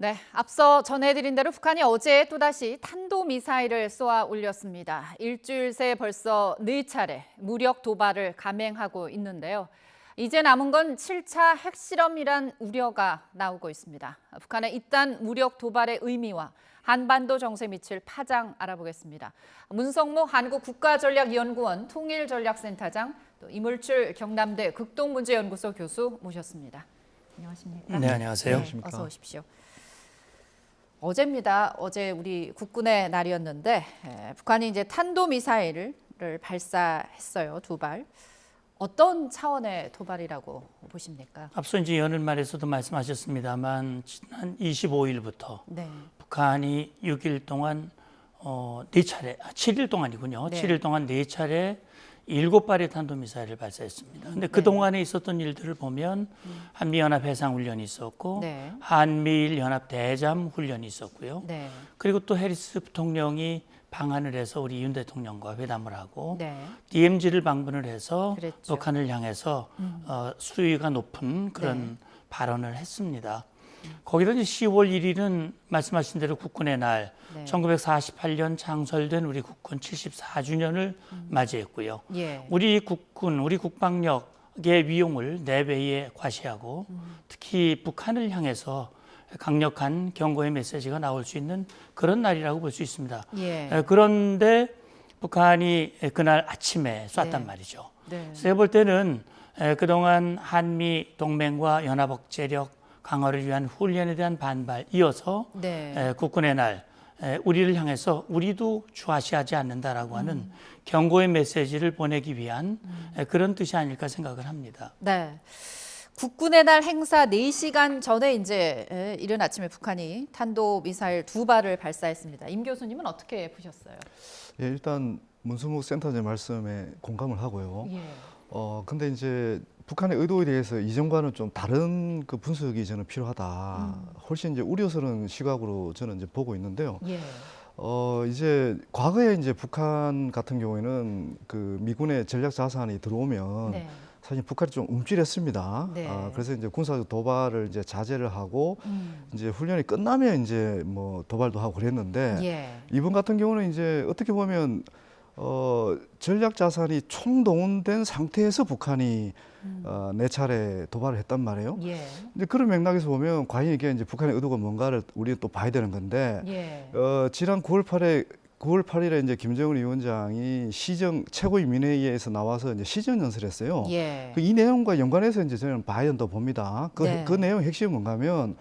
네, 앞서 전해드린 대로 북한이 어제 또다시 탄도미사일을 쏘아 올렸습니다. 일주일 새 벌써 4차례 무력 도발을 감행하고 있는데요. 이제 남은 건 7차 핵실험이란 우려가 나오고 있습니다. 북한의 이딴 무력 도발의 의미와 한반도 정세에 미칠 파장 알아보겠습니다. 문성무 한국국가전략연구원 통일전략센터장, 또 이물출 경남대 극동문제연구소 교수 모셨습니다. 안녕하십니까? 네, 안녕하세요. 네, 어서 오십시오. 어제입니다. 어제 우리 국군의 날이었는데 북한이 이제 탄도미사일을 발사했어요. 2발. 어떤 차원의 도발이라고 보십니까? 앞서 이제 연일 말에서도 말씀하셨습니다만 지난 25일부터 네. 북한이 6일 동안 4차례, 7일 동안이군요. 네. 7일 동안 4차례 7발의 탄도미사일을 발사했습니다. 근데 그동안에 있었던 일들을 보면 한미연합 해상훈련이 있었고 네. 한미일 연합 대잠 훈련이 있었고요. 네. 그리고 또 해리스 부통령이 방한을 해서 우리 윤 대통령과 회담을 하고 네. DMZ를 방문을 해서 그랬죠. 북한을 향해서 수위가 높은 그런 네. 발언을 했습니다. 거기다 이제 10월 1일은 말씀하신 대로 국군의 날, 네. 1948년 창설된 우리 국군 74주년을 맞이했고요. 예. 우리 국군, 우리 국방력의 위용을 내배에 과시하고 특히 북한을 향해서 강력한 경고의 메시지가 나올 수 있는 그런 날이라고 볼 수 있습니다. 예. 그런데 북한이 그날 아침에 쐈단 네. 말이죠. 네. 그래서 제가 볼 때는 그동안 한미 동맹과 연합 억제력 강화를 위한 훈련에 대한 반발 이어서 네. 국군의 날 우리를 향해서 우리도 주화시하지 않는다라고 하는 경고의 메시지를 보내기 위한 그런 뜻이 아닐까 생각을 합니다. 네. 국군의 날 행사 4시간 전에 이제 이른 아침에 북한이 탄도미사일 2발을 발사했습니다. 임 교수님은 어떻게 보셨어요? 예, 일단 문수무 센터장 말씀에 공감을 하고요. 예. 근데 이제 북한의 의도에 대해서 이전과는 좀 다른 그 분석이 저는 필요하다. 훨씬 이제 우려스러운 시각으로 저는 이제 보고 있는데요. 예. 이제 과거에 이제 북한 같은 경우에는 그 미군의 전략 자산이 들어오면 네. 사실 북한이 좀 움찔했습니다. 네. 그래서 이제 군사적 도발을 이제 자제를 하고 이제 훈련이 끝나면 이제 뭐 도발도 하고 그랬는데 예. 이번 같은 경우는 이제 어떻게 보면 전략 자산이 총동원된 상태에서 북한이 4차례 도발을 했단 말이에요. 예. 근데 그런 맥락에서 보면 과연 이게 이제 북한의 의도가 뭔가를 우리는 또 봐야 되는 건데 예. 지난 9월 8일에 이제 김정은 위원장이 시정 최고인민회의에서 나와서 이제 시정 연설을 했어요. 예. 이 내용과 연관해서 이제 저는 봐야 된다고 봅니다. 네. 그 내용 핵심이 뭔가면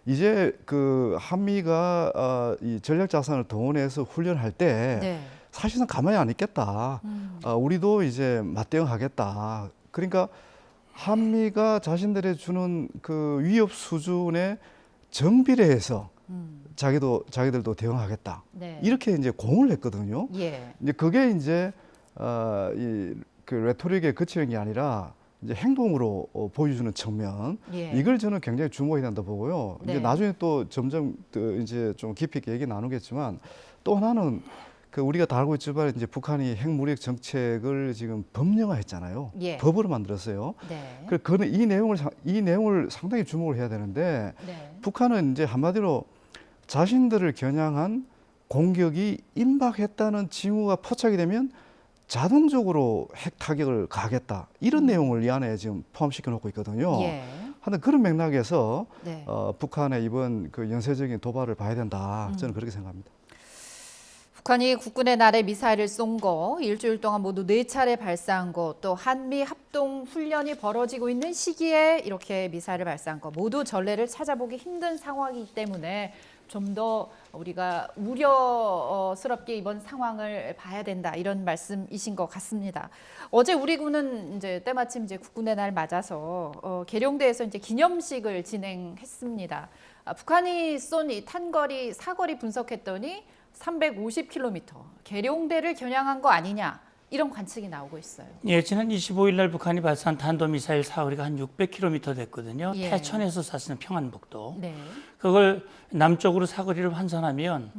이제 그 한미가 이 전략 자산을 동원해서 훈련할 때 네. 사실상 가만히 안 있겠다. 우리도 이제 맞대응하겠다. 그러니까 한미가 자신들이 주는 그 위협 수준에 정비례해서 자기들도 대응하겠다. 네. 이렇게 이제 공을 했거든요. 예. 이제 그게 이제 그 레토릭에 그치는 게 아니라 이제 행동으로 보여주는 측면. 예. 이걸 저는 굉장히 주목해야 된다 보고요. 네. 이제 나중에 또 점점 이제 좀 깊이 있게 얘기 나누겠지만 또 하나는 그 우리가 다 알고 있지만 이제 북한이 핵무력 정책을 지금 법령화했잖아요. 예. 법으로 만들었어요. 네. 그는 이 내용을 상당히 주목을 해야 되는데 네. 북한은 이제 한마디로 자신들을 겨냥한 공격이 임박했다는 징후가 포착이 되면 자동적으로 핵 타격을 가하겠다. 이런 내용을 이 안에 지금 포함시켜 놓고 있거든요. 예. 하여튼 그런 맥락에서 네. 북한의 이번 그 연쇄적인 도발을 봐야 된다. 저는 그렇게 생각합니다. 북한이 국군의 날에 미사일을 쏜 거, 일주일 동안 모두 4차례 발사한 거, 또 한미 합동 훈련이 벌어지고 있는 시기에 이렇게 미사일을 발사한 거 모두 전례를 찾아보기 힘든 상황이기 때문에 좀 더 우리가 우려스럽게 이번 상황을 봐야 된다, 이런 말씀이신 것 같습니다. 어제 우리 군은 이제 때마침 이제 국군의 날 맞아서 계룡대에서 이제 기념식을 진행했습니다. 북한이 쏜 이 탄거리, 사거리 분석했더니 350km, 계룡대를 겨냥한 거 아니냐, 이런 관측이 나오고 있어요. 예, 지난 25일 날 북한이 발사한 탄도미사일 사거리가 한 600km 됐거든요. 예. 태천에서 쐈으면 평안북도. 네. 그걸 남쪽으로 사거리를 환산하면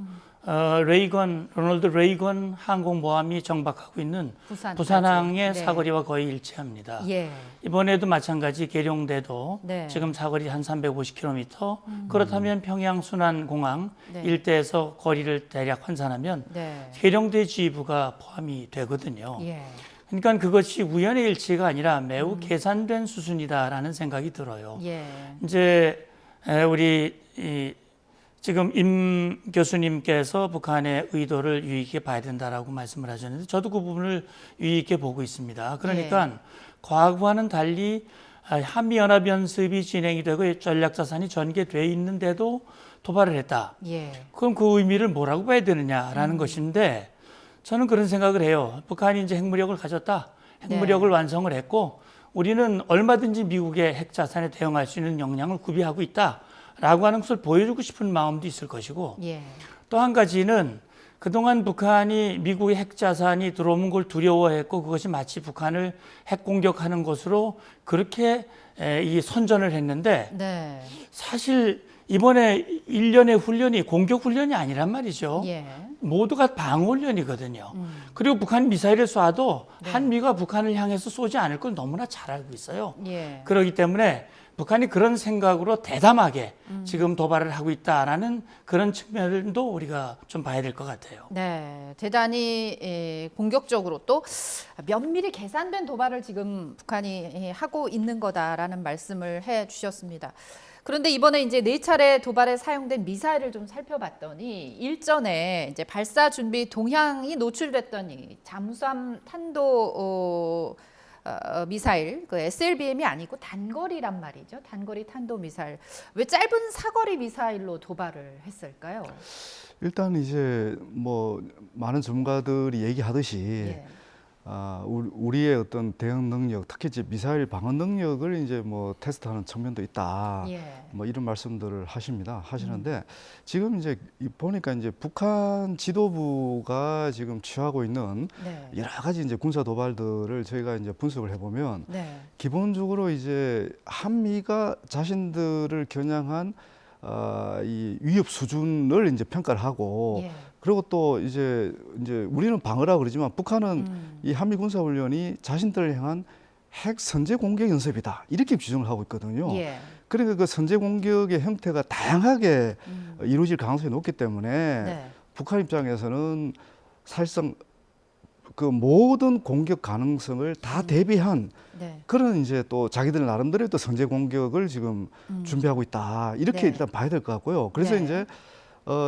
로널드 레이건 항공모함이 정박하고 있는 부산까지. 부산항의 네. 사거리와 거의 일치합니다. 예. 이번에도 마찬가지 계룡대도 네. 지금 사거리 한 350km. 그렇다면 평양 순환공항 네. 일대에서 거리를 대략 환산하면 네. 계룡대 지부가 포함이 되거든요. 예. 그러니까 그것이 우연의 일치가 아니라 매우 계산된 수준이다라는 생각이 들어요. 예. 이제 우리 지금 임 교수님께서 북한의 의도를 유의 있게 봐야 된다라고 말씀을 하셨는데 저도 그 부분을 유의 있게 보고 있습니다. 그러니까 과거와는 달리 한미연합연습이 진행이 되고 전략자산이 전개돼 있는데도 도발을 했다. 예. 그럼 그 의미를 뭐라고 봐야 되느냐라는 것인데 저는 그런 생각을 해요. 북한이 이제 핵무력을 가졌다. 핵무력을 완성을 했고 우리는 얼마든지 미국의 핵자산에 대응할 수 있는 역량을 구비하고 있다라고 하는 것을 보여주고 싶은 마음도 있을 것이고 예. 또 한 가지는 그동안 북한이 미국의 핵자산이 들어오는 걸 두려워했고 그것이 마치 북한을 핵공격하는 것으로 그렇게 이 선전을 했는데 네. 사실 이번에 일련의 훈련이 공격 훈련이 아니란 말이죠. 예. 모두가 방어훈련이거든요. 그리고 북한 미사일을 쏴도 한미가 북한을 향해서 쏘지 않을 걸 너무나 잘 알고 있어요. 예. 그렇기 때문에 북한이 그런 생각으로 대담하게 지금 도발을 하고 있다라는 그런 측면도 우리가 좀 봐야 될 것 같아요. 네, 대단히 공격적으로 또 면밀히 계산된 도발을 지금 북한이 하고 있는 거다라는 말씀을 해주셨습니다. 그런데 이번에 이제 4차례 도발에 사용된 미사일을 좀 살펴봤더니 일전에 이제 발사 준비 동향이 노출됐더니 잠수함 탄도 미사일, 그 SLBM이 아니고 단거리란 말이죠. 단거리 탄도 미사일. 왜 짧은 사거리 미사일로 도발을 했을까요? 일단 이제 뭐 많은 전문가들이 얘기하듯이 예. 우리의 어떤 대응 능력, 특히 이제 미사일 방어 능력을 이제 뭐 테스트하는 측면도 있다. 예. 뭐 이런 말씀들을 하시는데 지금 이제 보니까 이제 북한 지도부가 지금 취하고 있는 네. 여러 가지 이제 군사 도발들을 저희가 이제 분석을 해보면 네. 기본적으로 이제 한미가 자신들을 겨냥한 이 위협 수준을 이제 평가를 하고 예. 그리고 또 이제 우리는 방어라고 그러지만 북한은 이 한미 군사 훈련이 자신들을 향한 핵 선제 공격 연습이다 이렇게 규정을 하고 있거든요. 예. 그러니까 그 선제 공격의 형태가 다양하게 이루어질 가능성이 높기 때문에 네. 북한 입장에서는 사실상 그 모든 공격 가능성을 다 대비한 네. 그런 이제 또 자기들 나름대로의 또 선제 공격을 지금 준비하고 있다 이렇게 네. 일단 봐야 될 것 같고요. 그래서 네. 이제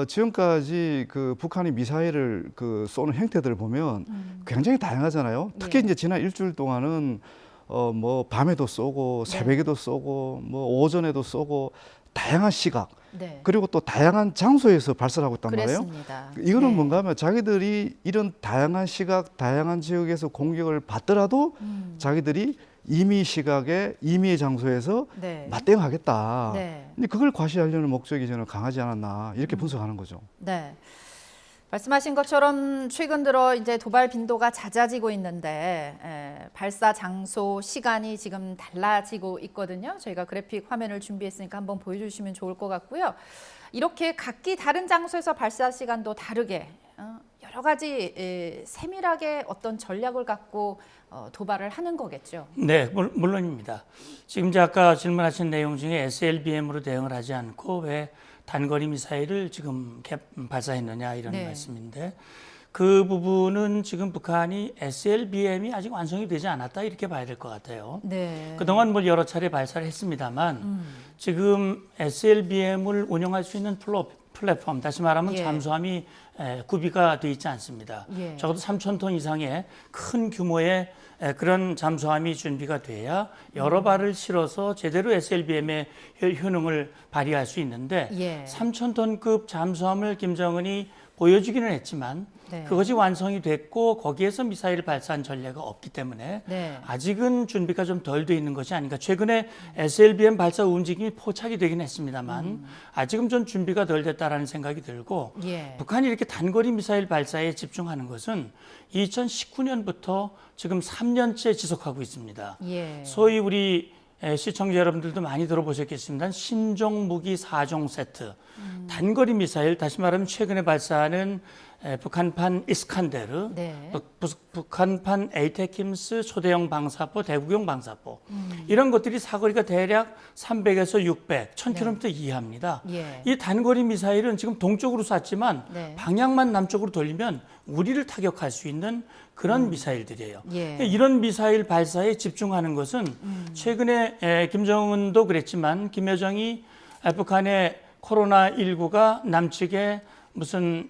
지금까지 그 북한이 미사일을 그 쏘는 형태들을 보면 굉장히 다양하잖아요. 특히 예. 이제 지난 일주일 동안은 뭐 밤에도 쏘고 네. 새벽에도 쏘고 뭐 오전에도 쏘고 다양한 시각 네. 그리고 또 다양한 장소에서 발사를 하고 있단 말이에요. 그랬습니다. 이거는 네. 뭔가 하면 자기들이 이런 다양한 시각, 다양한 지역에서 공격을 받더라도 자기들이 임의 시각에 임의의 장소에서 네. 맞대응하겠다. 네. 근데 그걸 과시하려는 목적이 저는 강하지 않았나 이렇게 분석하는 거죠. 네. 말씀하신 것처럼 최근 들어 이제 도발 빈도가 잦아지고 있는데 발사 장소, 시간이 지금 달라지고 있거든요. 저희가 그래픽 화면을 준비했으니까 한번 보여주시면 좋을 것 같고요. 이렇게 각기 다른 장소에서 발사 시간도 다르게 여러 가지 세밀하게 어떤 전략을 갖고 도발을 하는 거겠죠. 네, 물론입니다. 지금 이제 아까 질문하신 내용 중에 SLBM으로 대응을 하지 않고 왜 단거리 미사일을 지금 발사했느냐 이런 네. 말씀인데 그 부분은 지금 북한이 SLBM이 아직 완성이 되지 않았다 이렇게 봐야 될 것 같아요. 네. 그동안 뭐 여러 차례 발사를 했습니다만 지금 SLBM을 운영할 수 있는 플랫폼, 다시 말하면 예. 잠수함이 구비가 돼 있지 않습니다. 예. 적어도 3,000톤 이상의 큰 규모의 그런 잠수함이 준비가 돼야 여러 발을 실어서 제대로 SLBM의 효능을 발휘할 수 있는데 예. 3,000톤급 잠수함을 김정은이 보여주기는 했지만 네. 그것이 완성이 됐고 거기에서 미사일을 발사한 전례가 없기 때문에 네. 아직은 준비가 좀 덜 돼 있는 것이 아닌가. 최근에 SLBM 발사 움직임이 포착이 되긴 했습니다만 아직은 좀 준비가 덜 됐다라는 생각이 들고 예. 북한이 이렇게 단거리 미사일 발사에 집중하는 것은 2019년부터 지금 3년째 지속하고 있습니다. 예. 소위 우리 시청자 여러분들도 많이 들어보셨겠습니다. 신종 무기 4종 세트, 단거리 미사일, 다시 말하면 최근에 발사하는 북한판 이스칸데르, 네. 북한판 에이테킴스 초대형 방사포, 대구경 방사포 이런 것들이 사거리가 대략 300에서 600, 1000km 이하입니다. 예. 이 단거리 미사일은 지금 동쪽으로 쐈지만 네. 방향만 남쪽으로 돌리면 우리를 타격할 수 있는 그런 미사일들이에요. 예. 이런 미사일 발사에 집중하는 것은 최근에 김정은도 그랬지만 김여정이 북한의 코로나19가 남측에 무슨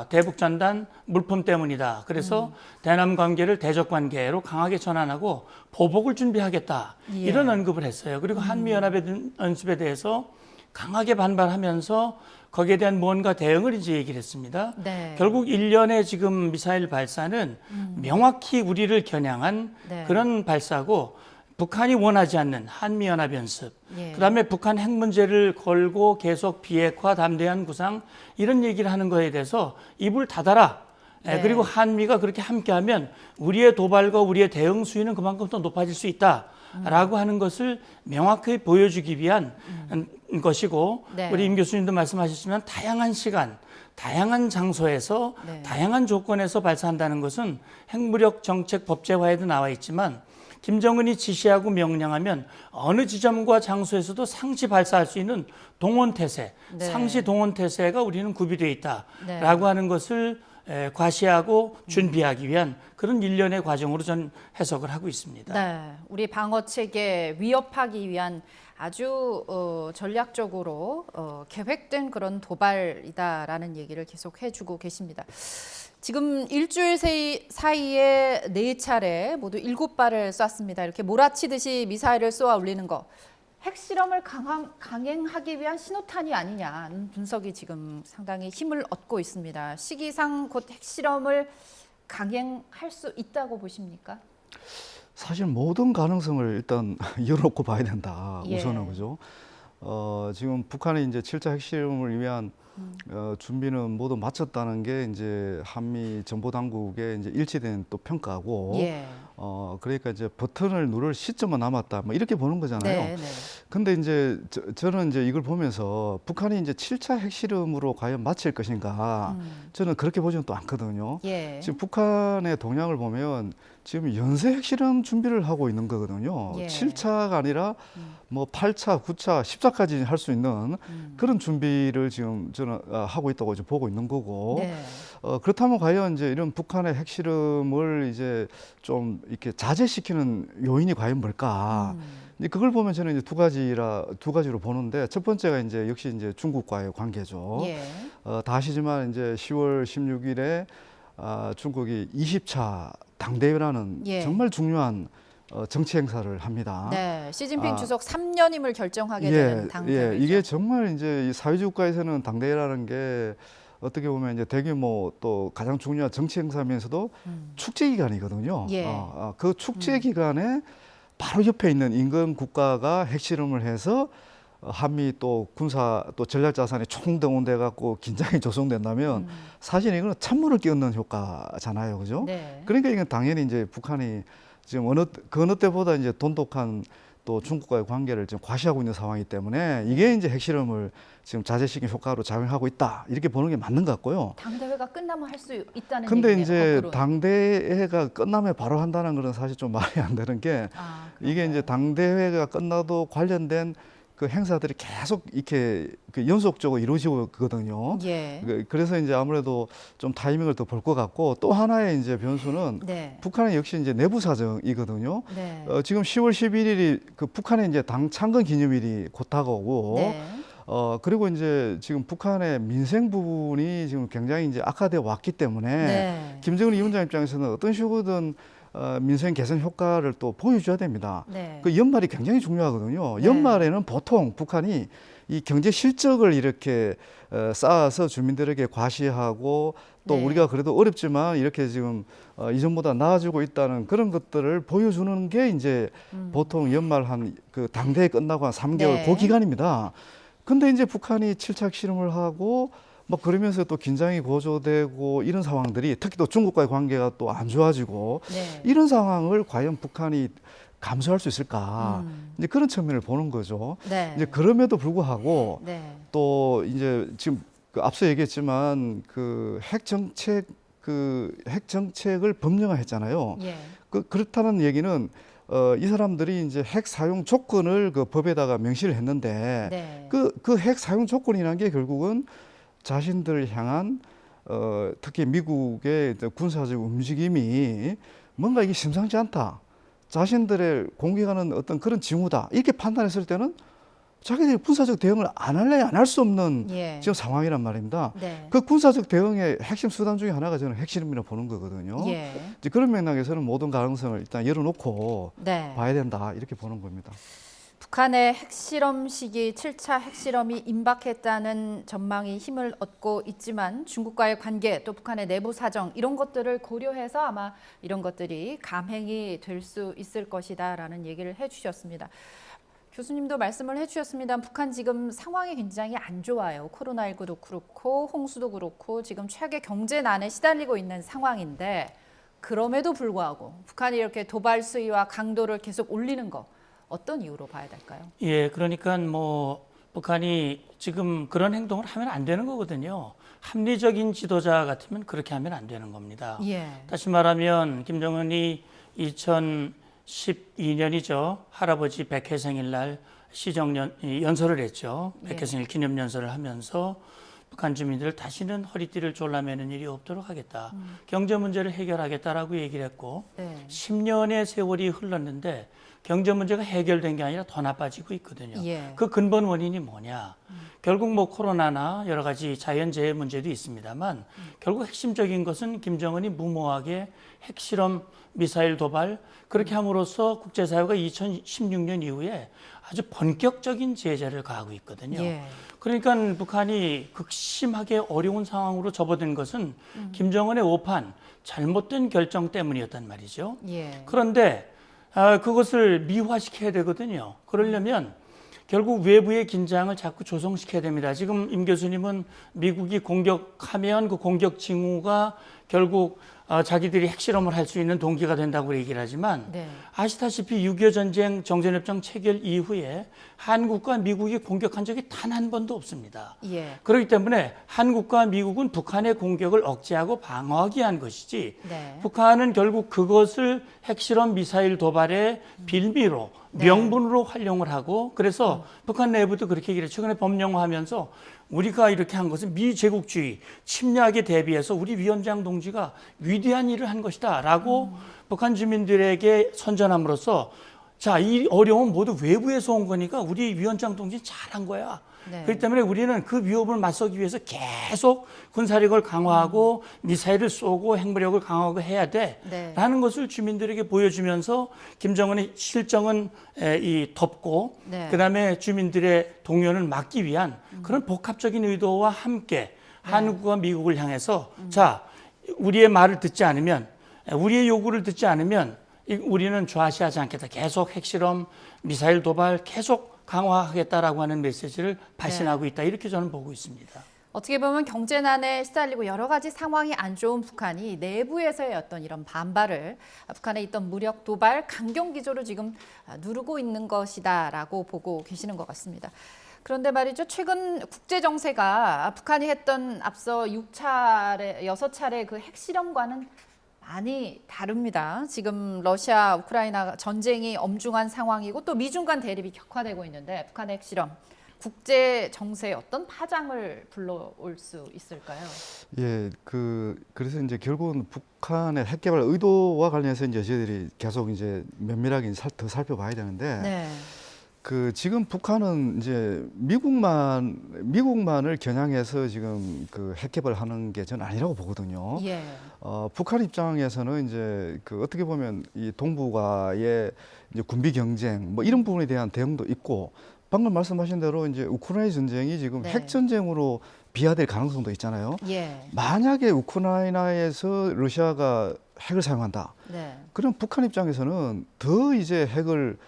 대북전단 물품 때문이다. 그래서 대남 관계를 대적 관계로 강하게 전환하고 보복을 준비하겠다. 예. 이런 언급을 했어요. 그리고 한미연합의 연습에 대해서 강하게 반발하면서 거기에 대한 무언가 대응을 이제 얘기를 했습니다. 네. 결국 일련의 지금 미사일 발사는 명확히 우리를 겨냥한 네. 그런 발사고 북한이 원하지 않는 한미연합 연습, 예. 그다음에 북한 핵 문제를 걸고 계속 비핵화, 담대한 구상 이런 얘기를 하는 거에 대해서 입을 닫아라. 네. 그리고 한미가 그렇게 함께하면 우리의 도발과 우리의 대응 수위는 그만큼 더 높아질 수 있다라고 하는 것을 명확히 보여주기 위한 것이고 네. 우리 임 교수님도 말씀하셨지만 다양한 시간, 다양한 장소에서 네. 다양한 조건에서 발사한다는 것은 핵무력 정책 법제화에도 나와 있지만 김정은이 지시하고 명령하면 어느 지점과 장소에서도 상시 발사할 수 있는 동원태세, 네. 상시 동원태세가 우리는 구비되어 있다라고 네. 하는 것을 과시하고 준비하기 위한 그런 일련의 과정으로 저는 해석을 하고 있습니다. 네, 우리 방어 체계 위협하기 위한 아주 전략적으로 계획된 그런 도발이다라는 얘기를 계속 해주고 계십니다. 지금 일주일 사이에 4차례 모두 7발을 쐈습니다. 이렇게 몰아치듯이 미사일을 쏘아 올리는 거. 핵실험을 강행하기 위한 신호탄이 아니냐는 분석이 지금 상당히 힘을 얻고 있습니다. 시기상 곧 핵실험을 강행할 수 있다고 보십니까? 사실 모든 가능성을 일단 열어놓고 봐야 된다. 예. 우선은 그죠. 지금 북한이 이제 7차 핵실험을 위한 준비는 모두 마쳤다는 게 이제 한미 정보 당국의 이제 일치된 또 평가고, 예. 그러니까 이제 버튼을 누를 시점만 남았다. 뭐 이렇게 보는 거잖아요. 네, 네. 근데 이제 저는 이제 이걸 보면서 북한이 이제 7차 핵실험으로 과연 마칠 것인가, 저는 그렇게 보지는 또 않거든요. 예. 지금 북한의 동향을 보면 지금 연쇄 핵실험 준비를 하고 있는 거거든요. 예. 7차가 아니라 뭐 8차, 9차, 10차까지 할 수 있는 그런 준비를 지금 저는 하고 있다고 지금 보고 있는 거고. 네. 그렇다면 과연 이제 이런 북한의 핵실험을 이제 좀 이렇게 자제시키는 요인이 과연 뭘까? 이제 그걸 보면 저는 이제 두 가지로 보는데, 첫 번째가 이제 역시 이제 중국과의 관계죠. 예. 다 아시지만 이제 10월 16일에 중국이 20차 당대회라는 예. 정말 중요한 정치 행사를 합니다. 네. 시진핑 주석 3년임을 결정하게 되는 당대회죠. 예, 이게 정말 이제 이 사회주의 국가에서는 당대회라는 게 어떻게 보면 이제 대규모 또 가장 중요한 정치 행사면서도 축제 기간이거든요. 예. 그 축제 기간에 바로 옆에 있는 인근 국가가 핵실험을 해서 한미 또 군사 또 전략 자산이 총동원돼 갖고 긴장이 조성된다면 사실 이거는 찬물을 끼얹는 효과잖아요, 그죠? 네. 그러니까 이건 당연히 이제 북한이 지금 그 어느 때보다 이제 돈독한 또 중국과의 관계를 지금 과시하고 있는 상황이기 때문에 이게 이제 핵실험을 지금 자제시킨 효과로 작용하고 있다, 이렇게 보는 게 맞는 것 같고요. 당대회가 끝나면 할 수 있다는 근데 얘기네요. 이제 거꾸로. 당대회가 끝나면 바로 한다는 것은 사실 좀 말이 안 되는 게, 이게 이제 당대회가 끝나도 관련된 그 행사들이 계속 이렇게 그 연속적으로 이루어지고 있거든요. 예. 그래서 이제 아무래도 좀 타이밍을 더 볼 것 같고, 또 하나의 이제 변수는 네. 북한은 역시 이제 내부 사정이거든요. 네. 지금 10월 11일이 그 북한의 이제 당 창건 기념일이 곧 다가오고, 네. 그리고 이제 지금 북한의 민생 부분이 지금 굉장히 이제 악화되어 왔기 때문에 네. 김정은 위원장 입장에서는 어떤 식으로든 민생 개선 효과를 또 보여줘야 됩니다. 네. 그 연말이 굉장히 중요하거든요. 네. 연말에는 보통 북한이 이 경제 실적을 이렇게 쌓아서 주민들에게 과시하고, 또 네. 우리가 그래도 어렵지만 이렇게 지금 이전보다 나아지고 있다는 그런 것들을 보여주는 게 이제 보통 연말 한 그 당대회 끝나고 한 3개월 네. 그 기간입니다. 근데 이제 북한이 7차 핵실험을 하고 막 그러면서 또 긴장이 고조되고 이런 상황들이, 특히 또 중국과의 관계가 또 안 좋아지고 네. 이런 상황을 과연 북한이 감수할 수 있을까? 이제 그런 측면을 보는 거죠. 네. 이제 그럼에도 불구하고 네. 또 이제 지금 그 앞서 얘기했지만 그 핵 정책을 법령화했잖아요. 예. 그렇다는 얘기는 이 사람들이 이제 핵 사용 조건을 그 법에다가 명시를 했는데 네. 그 핵 사용 조건이라는 게 결국은 자신들을 향한 특히 미국의 군사적 움직임이 뭔가 이게 심상치 않다. 자신들의 공격하는 어떤 그런 징후다. 이렇게 판단했을 때는 자기들이 군사적 대응을 안 할래 안 할 수 없는 예. 지금 상황이란 말입니다. 네. 그 군사적 대응의 핵심 수단 중에 하나가 저는 핵실험이라고 보는 거거든요. 예. 이제 그런 맥락에서는 모든 가능성을 일단 열어놓고 네. 봐야 된다 이렇게 보는 겁니다. 북한의 핵실험 시기 7차 핵실험이 임박했다는 전망이 힘을 얻고 있지만 중국과의 관계 또 북한의 내부 사정 이런 것들을 고려해서 아마 이런 것들이 감행이 될 수 있을 것이다라는 얘기를 해주셨습니다. 교수님도 말씀을 해주셨습니다. 북한 지금 상황이 굉장히 안 좋아요. 코로나19도 그렇고 홍수도 그렇고 지금 최악의 경제난에 시달리고 있는 상황인데 그럼에도 불구하고 북한이 이렇게 도발 수위와 강도를 계속 올리는 거 어떤 이유로 봐야 될까요? 예, 그러니까 뭐 북한이 지금 그런 행동을 하면 안 되는 거거든요. 합리적인 지도자 같으면 그렇게 하면 안 되는 겁니다. 예. 다시 말하면 김정은이 2012년이죠. 할아버지 100회 생일날 연설을 했죠. 100회 생일 기념 연설을 하면서 북한 주민들 다시는 허리띠를 졸라매는 일이 없도록 하겠다. 경제 문제를 해결하겠다라고 얘기를 했고 네. 10년의 세월이 흘렀는데 경제 문제가 해결된 게 아니라 더 나빠지고 있거든요. 예. 그 근본 원인이 뭐냐? 결국 뭐 코로나나 여러 가지 자연재해 문제도 있습니다만 결국 핵심적인 것은 김정은이 무모하게 핵실험 미사일 도발 그렇게 함으로써 국제사회가 2016년 이후에 아주 본격적인 제재를 가하고 있거든요. 예. 그러니까 북한이 극심하게 어려운 상황으로 접어든 것은 김정은의 오판, 잘못된 결정 때문이었단 말이죠. 예. 그런데 그것을 미화시켜야 되거든요. 그러려면 결국 외부의 긴장을 자꾸 조성시켜야 됩니다. 지금 임 교수님은 미국이 공격하면 그 공격 징후가 결국 자기들이 핵실험을 할 수 있는 동기가 된다고 얘기를 하지만 네. 아시다시피 6.25 전쟁 정전협정 체결 이후에 한국과 미국이 공격한 적이 단 한 번도 없습니다. 예. 그렇기 때문에 한국과 미국은 북한의 공격을 억제하고 방어하기 위한 것이지 네. 북한은 결국 그것을 핵실험 미사일 도발의 빌미로 네. 명분으로 활용을 하고 그래서 북한 내부도 그렇게 얘기를 해요. 최근에 법령화하면서 우리가 이렇게 한 것은 미제국주의 침략에 대비해서 우리 위원장 동지가 위대한 일을 한 것이다 라고 북한 주민들에게 선전함으로써 자, 이 어려움 모두 외부에서 온 거니까 우리 위원장 동지 잘한 거야. 네. 그렇기 때문에 우리는 그 위협을 맞서기 위해서 계속 군사력을 강화하고 미사일을 쏘고 핵무력을 강화하고 해야 돼. 네. 라는 것을 주민들에게 보여주면서 김정은의 실정은 덮고 네. 그다음에 주민들의 동요를 막기 위한 그런 복합적인 의도와 함께 한국과 미국을 향해서 자, 우리의 말을 듣지 않으면 우리의 요구를 듣지 않으면 우리는 좌시하지 않겠다. 계속 핵실험, 미사일 도발 계속 강화하겠다라고 하는 메시지를 발신하고 있다. 이렇게 저는 보고 있습니다. 어떻게 보면 경제난에 시달리고 여러 가지 상황이 안 좋은 북한이 내부에서의 어떤 이런 반발을 북한에 있던 무력 도발 강경 기조로 지금 누르고 있는 것이다라고 보고 계시는 것 같습니다. 그런데 말이죠. 최근 국제 정세가 북한이 했던 앞서 6차례 그 핵실험과는 많이 다릅니다. 지금 러시아 우크라이나 전쟁이 엄중한 상황이고 또 미중 간 대립이 격화되고 있는데 북한의 핵실험 국제 정세에 어떤 파장을 불러올 수 있을까요? 예, 그래서 이제 결국은 북한의 핵 개발 의도와 관련해서 이제 저희들이 계속 이제 면밀하게 더 살펴봐야 되는데 네. 지금 북한은 이제 미국만을 겨냥해서 지금 그 핵 개발하는 게 저는 아니라고 보거든요. 예. 북한 입장에서는 이제 어떻게 보면 이 동북아의 이제 군비 경쟁 뭐 이런 부분에 대한 대응도 있고 방금 말씀하신 대로 이제 우크라이나 전쟁이 지금 네. 핵 전쟁으로 비화될 가능성도 있잖아요. 예. 만약에 우크라이나에서 러시아가 핵을 사용한다. 네. 그럼 북한 입장에서는 더 이제 핵을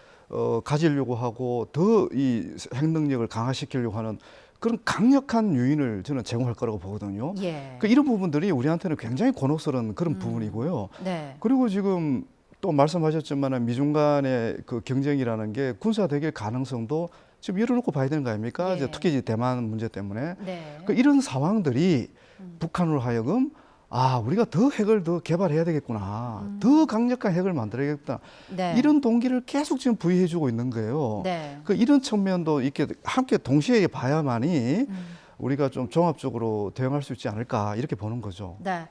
가지려고 하고 더 이 핵 능력을 강화시키려고 하는 그런 강력한 요인을 저는 제공할 거라고 보거든요. 예. 이런 부분들이 우리한테는 굉장히 곤혹스러운 그런 부분이고요. 네. 그리고 지금 또 말씀하셨지만 미중 간의 그 경쟁이라는 게 군사 대결 가능성도 지금 열어놓고 봐야 되는 거 아닙니까? 예. 이제 특히 이제 대만 문제 때문에 네. 그 이런 상황들이 북한으로 하여금 우리가 더 핵을 더 개발해야 되겠구나, 더 강력한 핵을 만들어야겠다, 네. 이런 동기를 계속 지금 부여해주고 있는 거예요. 네. 그 이런 측면도 이렇게 함께 동시에 봐야만이 우리가 좀 종합적으로 대응할 수 있지 않을까 이렇게 보는 거죠. 네.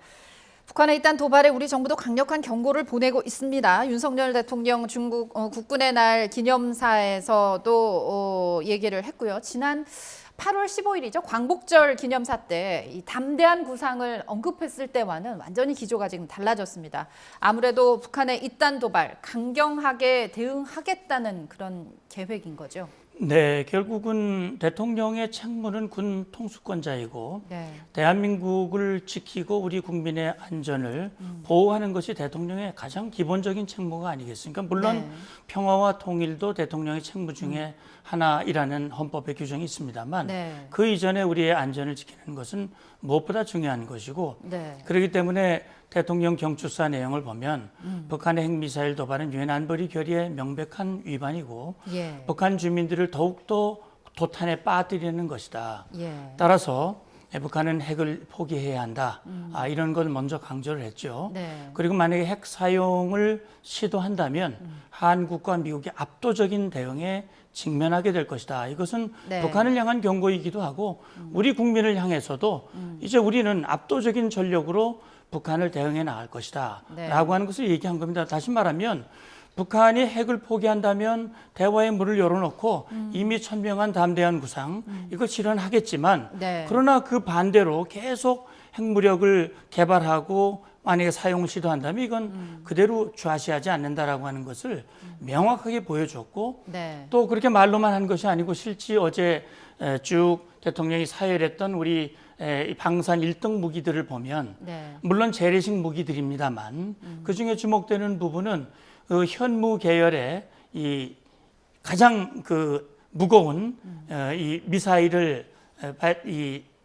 북한의 이딴 도발에 우리 정부도 강력한 경고를 보내고 있습니다. 윤석열 대통령 중국 국군의 날 기념사에서도 얘기를 했고요. 지난 8월 15일이죠. 광복절 기념사 때 이 담대한 구상을 언급했을 때와는 완전히 기조가 지금 달라졌습니다. 아무래도 북한의 이딴 도발 강경하게 대응하겠다는 그런 계획인 거죠. 네, 결국은 대통령의 책무는 군 통수권자이고 네. 대한민국을 지키고 우리 국민의 안전을 보호하는 것이 대통령의 가장 기본적인 책무가 아니겠습니까? 물론 네. 평화와 통일도 대통령의 책무 중에 하나이라는 헌법의 규정이 있습니다만 네. 그 이전에 우리의 안전을 지키는 것은 무엇보다 중요한 것이고 네. 그렇기 때문에 대통령 경추사 내용을 보면 북한의 핵미사일 도발은 유엔 안보리 결의의 명백한 위반이고 예. 북한 주민들을 더욱더 도탄에 빠뜨리는 것이다. 예. 따라서 북한은 핵을 포기해야 한다. 이런 걸 먼저 강조를 했죠. 네. 그리고 만약에 핵 사용을 시도한다면 한국과 미국의 압도적인 대응에 직면하게 될 것이다. 이것은 네. 북한을 향한 경고이기도 하고 우리 국민을 향해서도 이제 우리는 압도적인 전력으로 북한을 대응해 나갈 것이다. 네. 라고 하는 것을 얘기한 겁니다. 다시 말하면 북한이 핵을 포기한다면 대화의 문을 열어놓고 이미 천명한 담대한 구상 이걸 실현하겠지만 네. 그러나 그 반대로 계속 핵무력을 개발하고 만약에 사용을 시도한다면 이건 그대로 좌시하지 않는다라고 하는 것을 명확하게 보여줬고 네. 또 그렇게 말로만 한 것이 아니고 실제 어제 쭉 대통령이 사열했던 우리 이 방산 1등 무기들을 보면 네. 물론 재래식 무기들입니다만 그중에 주목되는 부분은 그 현무 계열의 이 가장 그 무거운 이 미사일을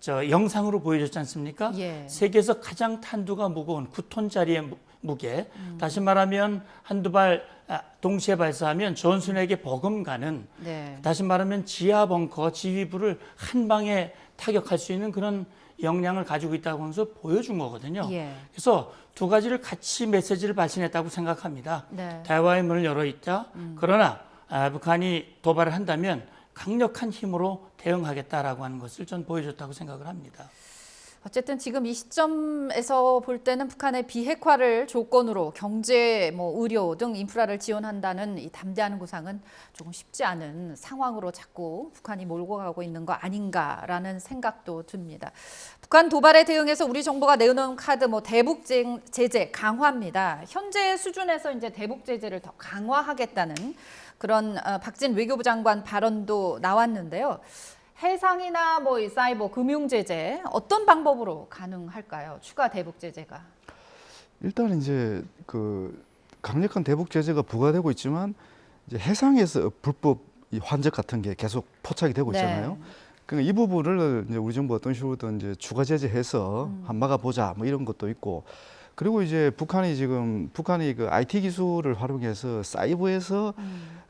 영상으로 보여줬지 않습니까? 예. 세계에서 가장 탄두가 무거운 9톤짜리의 무게. 다시 말하면 한두 발 동시에 발사하면 전순에게 버금가는 네. 다시 말하면 지하 벙커 지휘부를 한 방에 타격할 수 있는 그런 역량을 가지고 있다고 하면서 보여준 거거든요. 예. 그래서 두 가지를 같이 메시지를 발신했다고 생각합니다. 네. 대화의 문을 열어 있다. 그러나 북한이 도발을 한다면 강력한 힘으로 대응하겠다라고 하는 것을 전 보여줬다고 생각을 합니다. 어쨌든 지금 이 시점에서 볼 때는 북한의 비핵화를 조건으로 경제, 의료 등 인프라를 지원한다는 이 담대한 구상은 조금 쉽지 않은 상황으로 자꾸 북한이 몰고 가고 있는 거 아닌가라는 생각도 듭니다. 북한 도발에 대응해서 우리 정부가 내놓은 카드 대북 제재 강화입니다. 현재 수준에서 이제 대북 제재를 더 강화하겠다는 그런 박진 외교부 장관 발언도 나왔는데요. 해상이나 이 사이버 금융 제재 어떤 방법으로 가능할까요? 추가 대북 제재가. 일단 이제 그 강력한 대북 제재가 부과되고 있지만 이제 해상에서 불법 이 환적 같은 게 계속 포착이 되고 있잖아요. 네. 그러니까 이 부분을 이제 우리 정부 어떤 식으로든 이제 추가 제재해서 한 막아보자 이런 것도 있고, 그리고 이제 북한이 그 IT 기술을 활용해서 사이버에서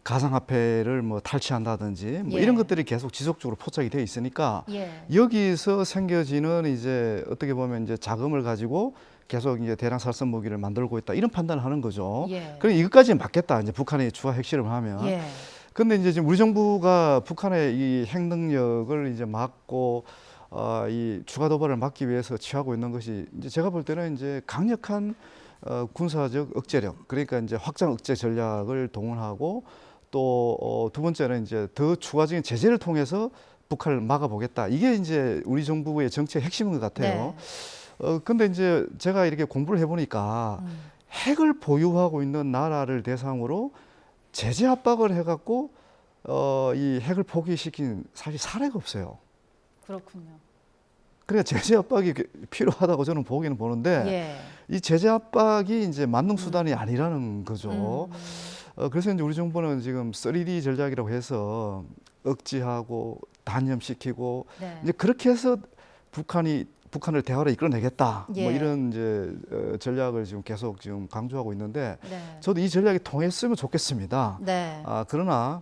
가상화폐를 탈취한다든지 예. 이런 것들이 계속 지속적으로 포착이 되어 있으니까 예. 여기서 생겨지는 이제 어떻게 보면 이제 자금을 가지고 계속 이제 대량 살선 무기를 만들고 있다 이런 판단을 하는 거죠. 예. 그럼 이것까지 맞겠다 이제 북한이 추가 핵실험을 하면. 예. 근데 이제 지금 우리 정부가 북한의 이 핵 능력을 이제 막고 이 추가 도발을 막기 위해서 취하고 있는 것이 이제 제가 볼 때는 이제 강력한 군사적 억제력, 그러니까 이제 확장 억제 전략을 동원하고 또 두 번째는 이제 더 추가적인 제재를 통해서 북한을 막아보겠다. 이게 이제 우리 정부의 정치의 핵심인 것 같아요. 네. 근데 이제 제가 이렇게 공부를 해보니까 핵을 보유하고 있는 나라를 대상으로 제재 압박을 해갖고 이 핵을 포기시킨 사실 사례가 없어요. 그렇군요. 그러니까 제재 압박이 필요하다고 저는 보기는 보는데 예. 이 제재 압박이 이제 만능 수단이 아니라는 거죠. 그래서 이제 우리 정부는 지금 3D 전략이라고 해서 억제하고 단념시키고 네. 이제 그렇게 해서 북한이 북한을 대화로 이끌어내겠다. 예. 뭐 이런 이제 전략을 지금 계속 지금 강조하고 있는데 네. 저도 이 전략이 통했으면 좋겠습니다. 네. 그러나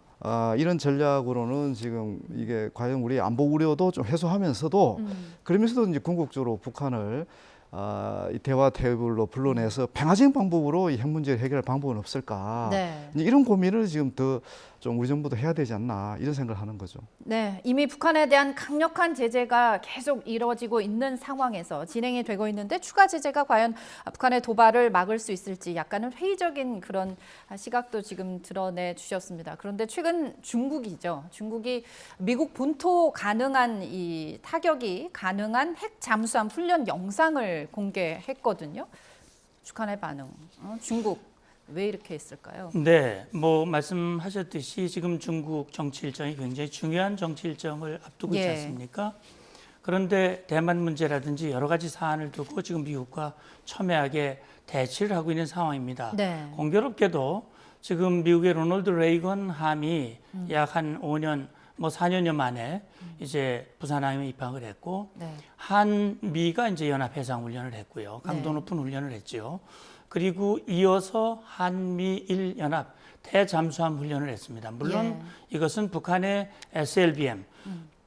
이런 전략으로는 지금 이게 과연 우리 안보 우려도 좀 해소하면서도 그러면서도 이제 궁극적으로 북한을 이 대화 테이블로 불러내서 평화적인 방법으로 이 핵 문제를 해결할 방법은 없을까? 네. 이제 이런 고민을 지금 더 좀 우리 정부도 해야 되지 않나 이런 생각을 하는 거죠. 네, 이미 북한에 대한 강력한 제재가 계속 이뤄지고 있는 상황에서 진행이 되고 있는데 추가 제재가 과연 북한의 도발을 막을 수 있을지 약간은 회의적인 그런 시각도 지금 드러내 주셨습니다. 그런데 최근 중국이죠. 중국이 미국 본토 가능한 이 타격이 가능한 핵 잠수함 훈련 영상을 공개했거든요. 북한의 반응, 중국 왜 이렇게 했을까요? 네, 뭐 말씀하셨듯이 지금 중국 정치 일정이 굉장히 중요한 정치 일정을 앞두고 있지 예. 않습니까? 그런데 대만 문제라든지 여러 가지 사안을 두고 지금 미국과 첨예하게 대치를 하고 있는 상황입니다. 네. 공교롭게도 지금 미국의 로널드 레이건 함이 약 한 5년, 뭐 4년여 만에 이제 부산항에 입항을 했고 네. 한미가 이제 연합 해상 훈련을 했고요. 강도 높은 훈련을 했죠. 그리고 이어서 한미일 연합 대잠수함 훈련을 했습니다. 물론 이것은 북한의 SLBM,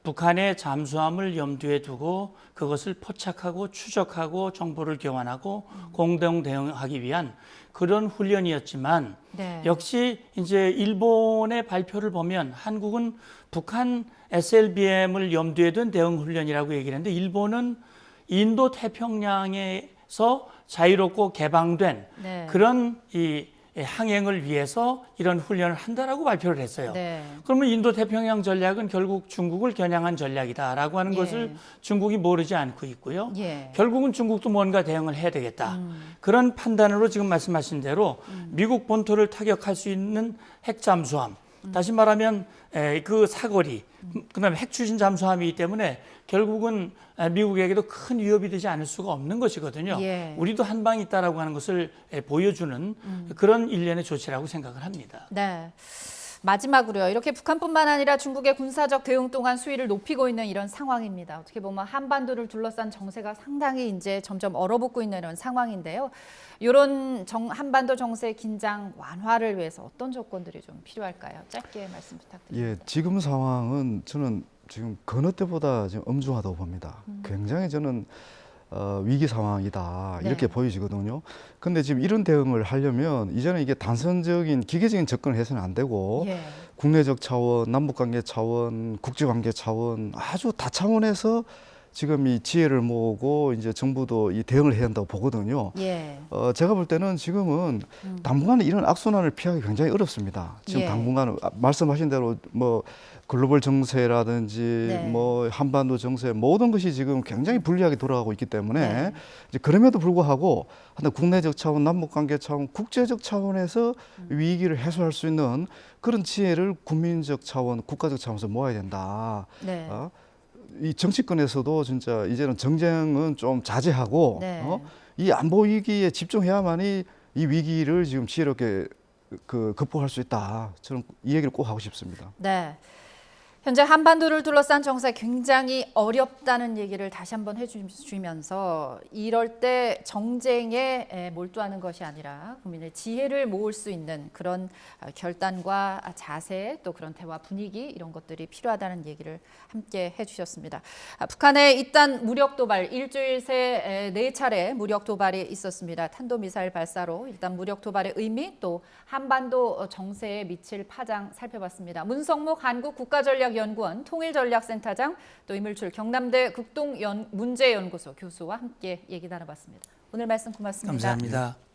북한의 잠수함을 염두에 두고 그것을 포착하고 추적하고 정보를 교환하고 공동 대응하기 위한 그런 훈련이었지만 네. 역시 이제 일본의 발표를 보면 한국은 북한 SLBM을 염두에 둔 대응 훈련이라고 얘기를 했는데 일본은 인도 태평양에서 자유롭고 개방된 네. 그런 이 항행을 위해서 이런 훈련을 한다라고 발표를 했어요. 네. 그러면 인도 태평양 전략은 결국 중국을 겨냥한 전략이다라고 하는 예. 것을 중국이 모르지 않고 있고요. 예. 결국은 중국도 뭔가 대응을 해야 되겠다. 그런 판단으로 지금 말씀하신 대로 미국 본토를 타격할 수 있는 핵 잠수함, 다시 말하면 그 사거리, 그다음에 핵 추진 잠수함이기 때문에 결국은 미국에게도 큰 위협이 되지 않을 수가 없는 것이거든요. 예. 우리도 한 방 있다라고 하는 것을 보여주는 그런 일련의 조치라고 생각을 합니다. 네. 마지막으로요. 이렇게 북한뿐만 아니라 중국의 군사적 대응 또한 수위를 높이고 있는 이런 상황입니다. 어떻게 보면 한반도를 둘러싼 정세가 상당히 이제 점점 얼어붙고 있는 이런 상황인데요. 이런 한반도 정세 긴장 완화를 위해서 어떤 조건들이 좀 필요할까요? 짧게 말씀 부탁드립니다. 예, 지금 상황은 저는 지금 그 어느 때보다 지금 엄중하다고 봅니다. 굉장히 저는 위기 상황이다 이렇게 네. 보여지거든요. 근데 지금 이런 대응을 하려면 이제는 이게 단선적인 기계적인 접근을 해서는 안 되고 예. 국내적 차원, 남북관계 차원, 국제관계 차원 아주 다차원에서 지금 이 지혜를 모으고 이제 정부도 이 대응을 해야 한다고 보거든요. 예. 제가 볼 때는 지금은 당분간은 이런 악순환을 피하기 굉장히 어렵습니다. 지금 예. 당분간은 말씀하신 대로 뭐 글로벌 정세라든지 네. 뭐 한반도 정세 모든 것이 지금 굉장히 불리하게 돌아가고 있기 때문에 네. 이제 그럼에도 불구하고 하여튼 국내적 차원, 남북관계 차원, 국제적 차원에서 위기를 해소할 수 있는 그런 지혜를 국민적 차원, 국가적 차원에서 모아야 된다. 네. 이 정치권에서도 진짜 이제는 정쟁은 좀 자제하고 네. 이 안보 위기에 집중해야만이 이 위기를 지금 지혜롭게 극복할 수 있다. 저는 이 얘기를 꼭 하고 싶습니다. 네. 현재 한반도를 둘러싼 정세 굉장히 어렵다는 얘기를 다시 한번 해주시면서 이럴 때 정쟁에 몰두하는 것이 아니라 국민의 지혜를 모을 수 있는 그런 결단과 자세 또 그런 대화 분위기 이런 것들이 필요하다는 얘기를 함께 해주셨습니다. 북한의 잇단 무력 도발 일주일 새 4차례 무력 도발이 있었습니다. 탄도미사일 발사로 일단 무력 도발의 의미 또 한반도 정세에 미칠 파장 살펴봤습니다. 문성목 한국국가전략연구원 통일전략센터장 또 이물출 경남대 극동문제연구소 교수와 함께 얘기 나눠봤습니다. 오늘 말씀 고맙습니다. 감사합니다.